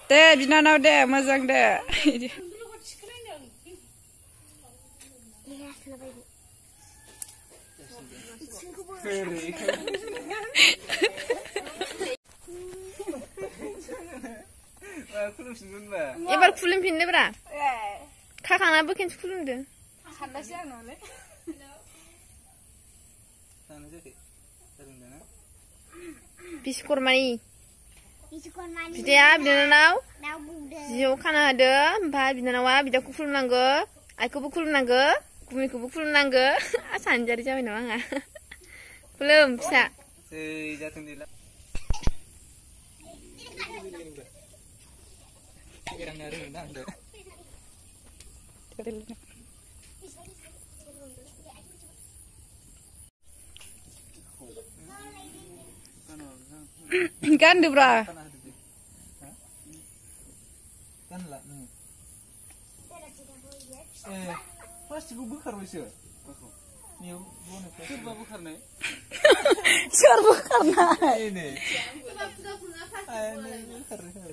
दे बिनानाव दे मोजां दे एबार खुलुमफिनदोब्रा खाखांनाबो खेनसे खुलुमदो सानदासै आंनावलाय बिश्वकर्मानि बिदाया बिनानाव जिआव खाना होदो ओमफ्राय बिनानावा बिदाखौ खुलुमनांगौ आइखौबो खुलुमनांगौ गुमैखौबो खुलुमनांगौ सानजारि जाबाय नामा आंहा खुलुम फिसा गानदोब्रा प्लास्टिकखौ बोखारबायसो सोरबा बोखारनाय सोर बोखारनाय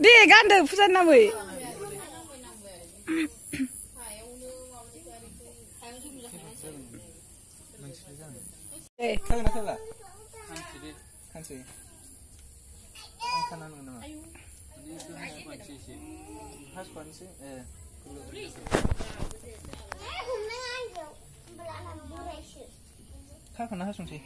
दे गानदो फुजा नामै खाखाना हासंसै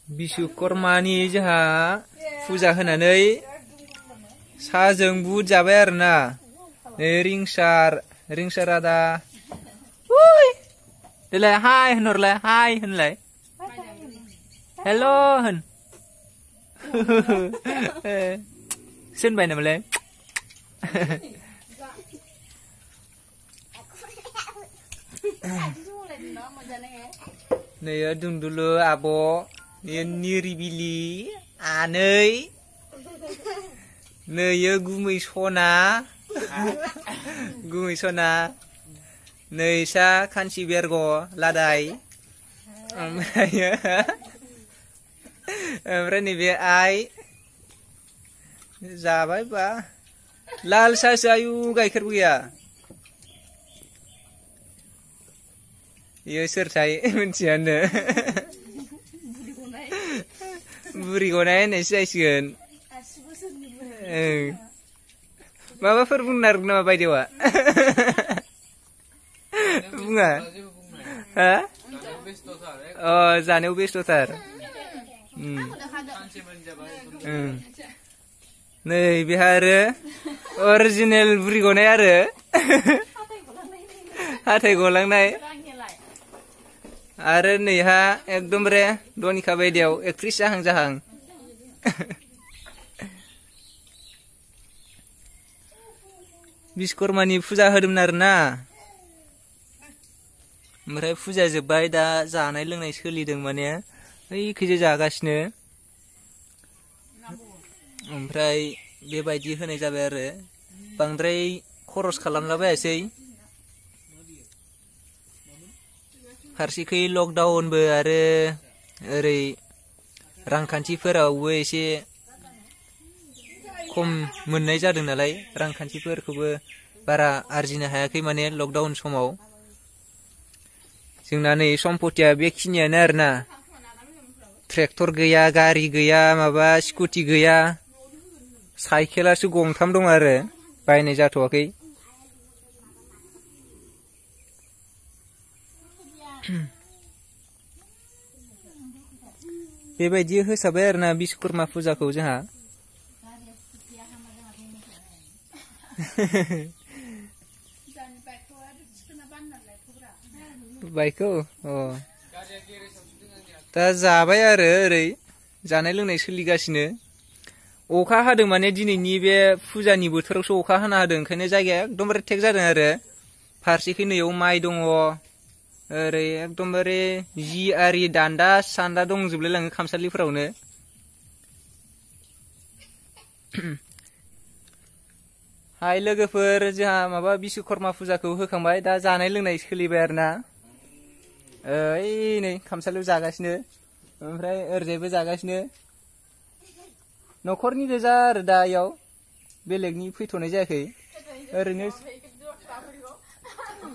बिश्वकर्मानि जोंहा फुजा होनानै साजों बुट जाबाय आरोना रिंसार आदा देलाय हाय होनहरलाय हाय होनलाय हेल' होन सोनबाय नामालाय नै दुंदुलु आब' निरिबिलि आनै नैयो गुमै सना नैसा खानसि बेरग लादाय ओमफ्राय नैबे आइ जाबाय बा लाल सासो आयु गाइखेर गैया इयो सोरथाय मिथियानो बुरि गनाय होननायसो जासिगोन माबाफोर बुंनो नागिरदों नामा बायदेवा बुङा हा जानायाव बेस्थ'थार नै बेहा आरो अरिजिनेल बुरि गनाय आरो हाथाय गलांनाय आरो नैहा एकदमबारे दनिका बायदियाव एक्ट्रिस जाहां बिश्वकर्मानि फुजा होदोंमोन आरोना ओमफ्राय फुजा जोब्बाय दा जानाय लोंनाय सोलिदों माने ओइखैजा जागासिनो ओमफ्राय बेबायदि होनाय जाबाय आरो बांद्राय खरस खालामलाबायासै फारसेखै लकडाउनबो आरो ओरै रांखान्थिफोरावबो एसे खम मोननाय जादों नालाय रांखान्थिफोरखौबो बारा आरजिनो हायाखै माने लकडाउन समाव जोंना नै सम्पतिया बेखिनियानो आरोना ट्रेक्टर गैया गारि गैया माबा स्कुटि गैया साइकेलासो गंथाम दं आरो बायनाय जाथ'वाखै बेबायदि होसाबाय आरोना बिश्वकर्मा फुजाखौ जोंहा बाइकखौ दा जाबाय आरो ओरै जानाय लोंनाय सोलिगासिनो अखा हादों माने दिनैनि बे फुजानि बोथोरावसो अखा हाना होदों ओंखायनो जायगाया एकदमबारे टेक जादों आरो फारसेखै नैयाव माइ दङ ओरै एकदमबारे जि आरि दान्दा सान्दा दंजोबलाय लाङो खामसालिफोरावनो हाय लोगोफोर जोंहा माबा बिश्वकर्मा फुजाखौ होखांबाय दा जानाय लोंनाय सोलिबाय आरोना ओइ नै खामसालियाव जागासिनो ओमफ्राय ओरैजायबो जागासिनो न'खरनि गोजा आरो दा इयाव बेलेगनि फैथ'नाय जायाखै ओरैनो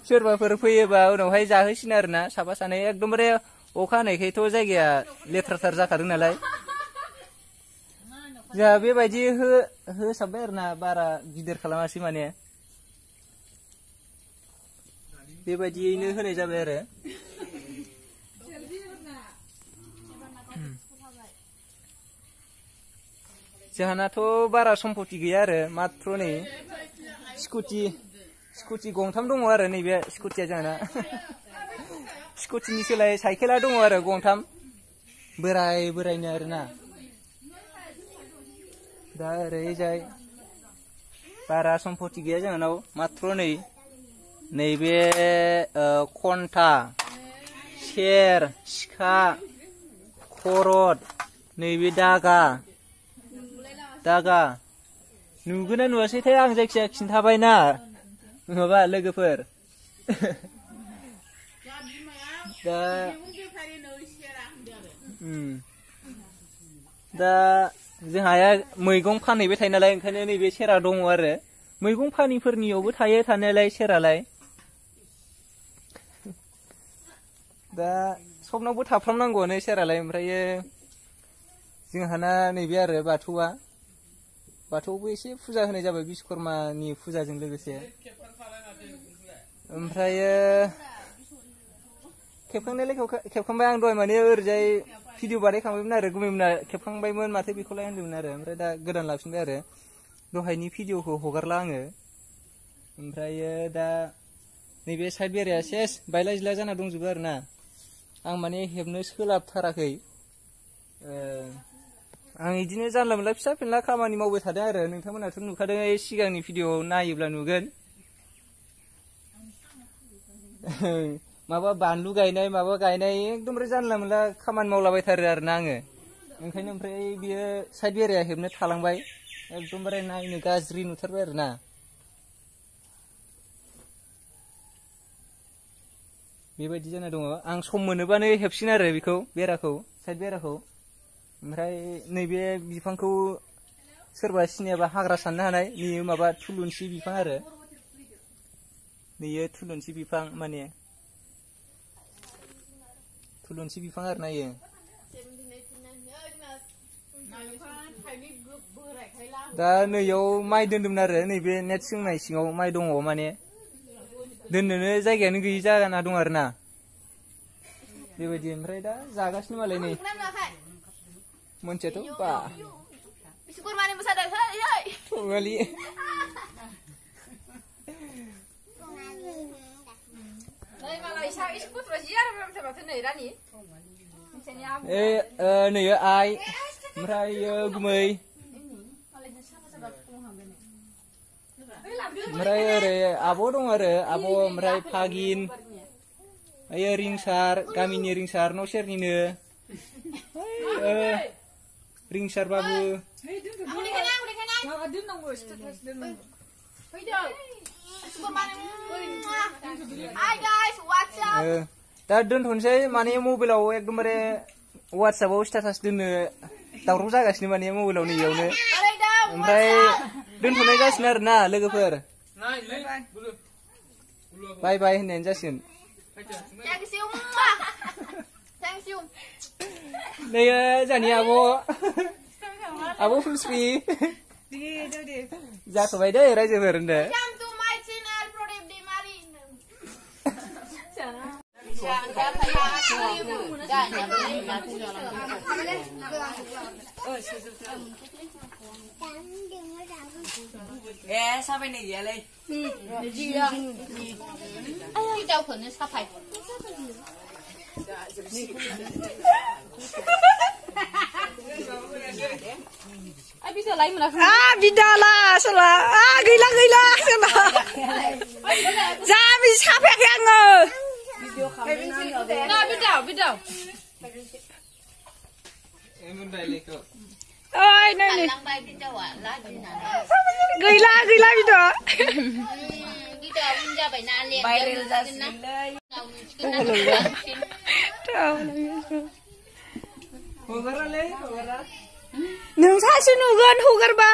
सोरबाफोर फैयोबा उनावहाय जाहोसिन आरोना साफा सानै एकदमबारे अखा हानायखायथ' जायगाया लेथ्राथार जाखादों नालाय जोंहा बेबायदि होसाबबाय आरोना बारा गिदिर खालामासै माने बेबायदियैनो होनाय जाबाय आरो जोंहानाथ' बारा सम्पति गैया आरो मात्र नै स्कुटि गंथाम दङ आरो नैबे स्कुटिया जोंहाना स्कुटिनि सोलाय साइकेला दङ आरो गंथाम बोरायनो आरोना दा ओरैजाय बारा सम्पति गैया जोंहानाव मात्र नैबे खन्था सेर सिखा खरद नैबे दागा नुगोना नुवासैथाय आं जायखिजाया खिन्थाबायना माबा लोगोफोर दा जोंहा मैगं फानहैबाय थायो नालाय ओंखायनो नैबे सेरा दङ आरो मैगं फानिफोरनियावबो थायो थानायालाय सेरालाय दा सबनावबो थाफ्रामनांगौआनो सेरालाय ओमफ्रायो जोंहाना नैबे आरो बाथौआवबो एसे फुजा होनाय जाबाय बिश्वकर्मानि फुजाजों लोगोसे ओमफ्रायो खेबखांबाय आं दहाय माने ओरैजाय भिडिअ बानायखांबायमोन आरो गुमैमोना खेबखांबायमोन माथो बेखौलाय होनदोंमोन आरो ओमफ्राय दा गोदान लाफिनबाय आरो दहायनि भिडिअखौ हगारला आङो ओमफ्रायो दा नैबे साइड बेराया सेस बायला जिला जाना दंजोबो आरोना आं माने हेबनो सोलाबथाराखै आं इदिनो जानला मोनला फिसा फिनला खामानि मावबाय थादों आरो नोंथांमोनाथ' नुखादों सिगांनि भिडिअ नायोब्ला नुगोन माबा बानलु गायनाय माबा गायनाय एकदमबारे जानला मोनला खामानि मावलाबायथारो आरोना आङो ओंखायनो ओमफ्राय बियो साइड बेराया हेबनो थालांबाय एकदमबारे नायनो गाज्रि नुथारबाय आरोना बेबायदि जाना दङ आं सम मोनोबानो हेबसिन आरो बेखौ बेराखौ साइड बेराखौ ओमफ्राय नैबे बिफांखौ सोरबा सिनायाबा हाग्रा साननो हानाय बेयो माबा थुलुनसि बिफां आरो बेयो थुलुनसि बिफां माने थुलुनसि बिफां आरो नायो दा नैयाव माइ दोनदोंमोन आरो नैबे नेट सोंनाय सिङाव माइ दङ माने दोननोनो जायगायानो गैयि जाना दं आरोना बेबायदि ओमफ्राय दा जागासिनो मालाय नै मोनसेथ' बा बिश्वकर्मानि मोसादों थगालि नै आइ ओमफ्राय गुमै ओमफ्राय ओरै आब' दं आरो आब' ओमफ्राय फागिन रिंसार गामिनि रिंसार न' सेरनिनो रिंसार बाबु दा दोनथ'नोसै माने मबाइलाव एकदमबारे वाट्सएपआव स्टेटास दोननो दावराव जागासिनो माने मबाइलाव नैयावनो ओमफ्राय दोनथ'नाय जासिगोन आरोना लोगोफोर बाय बाय होननायानो जासिगोन नै जोंहानि आब' फुलस्रि जाथ'बाय दै रायजोफोर होनदो Sao này vậy đây? Cái đâu khẩn nó sao phải? Bisa lain mana? Bidalah salah. Gila sana. Jangan sampai yang Nah, bidau. Ôi này này. Gila bidau. Bidau pinja bay na liền. Bay lên ra xin đây. Hogarnai, hogarnai. Nung sa sinugan hugar ba?